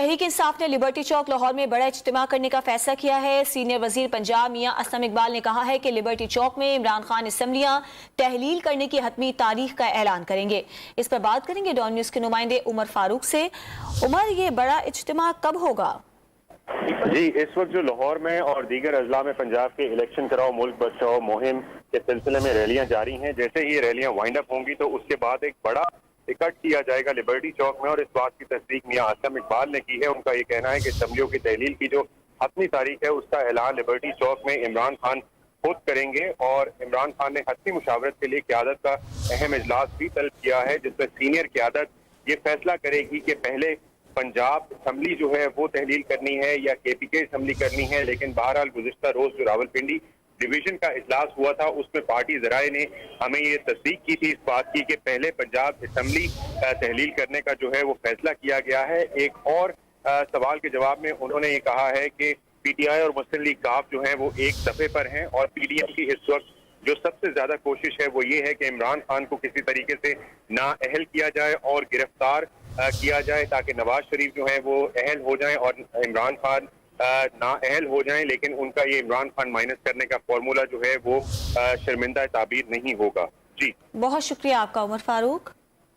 तहरीक इंसाफ ने लिबर्टी चौक लाहौर में बड़ा इज्तिमा करने का फैसला किया है। सीनियर वजीर पंजाब मियां असलम इकबाल ने कहा है कि लिबर्टी चौक में इमरान खान असम्बलियां तहलील करने की हतमी तारीख का ऐलान करेंगे। इस पर बात करेंगे डॉन न्यूज के नुमाइंदे उमर फारूक से। उमर, ये बड़ा इज्तिमा कब होगा? जी, इस वक्त जो लाहौर में और दीगर अजला में पंजाब के इलेक्शन कराओ मुल्क बचाओ मुहिम के सिलसिले में रैलियां जारी हैं। जैसे ही ये रैलियां वाइंड अप होंगी तो उसके बाद एक बड़ा इकट्ठ किया जाएगा लिबर्टी चौक में, और इस बात की तस्दीक मियां असलम इकबाल ने की है। उनका ये कहना है कि असम्बलियों की तहलील की जो हतमी तारीख है उसका ऐलान लिबर्टी चौक में इमरान खान खुद करेंगे, और इमरान खान ने हतमी मुशावरत के लिए क़यादत का अहम इजलास भी तलब किया है, जिसमें सीनियर क़यादत ये फैसला करेगी कि पहले पंजाब असम्बली जो है वो तहलील करनी है या KPK असम्बली करनी है। लेकिन बहरहाल गुज़िश्ता रोज जो रावलपिंडी डिवीजन का इजलास हुआ था उसमें पार्टी ज़राए ने हमें ये तस्दीक की थी इस बात की कि पहले पंजाब असम्बली तहलील करने का जो है वो फैसला किया गया है। एक और सवाल के जवाब में उन्होंने ये कहा है कि PTI और मुस्लिम लीग काफ जो है वो एक दफे पर हैं, और PDM की इस वक्त जो सबसे ज्यादा कोशिश है वो ये है कि इमरान खान को किसी तरीके से नाअहल किया जाए और गिरफ्तार किया जाए, ताकि नवाज शरीफ जो है वो अहल हो जाएं और इमरान खान नाअहल हो जाएं। लेकिन उनका ये इमरान खान माइनस करने का फॉर्मूला जो है वो शर्मिंदा ताबीर नहीं होगा। जी, बहुत शुक्रिया आपका उमर फारूक।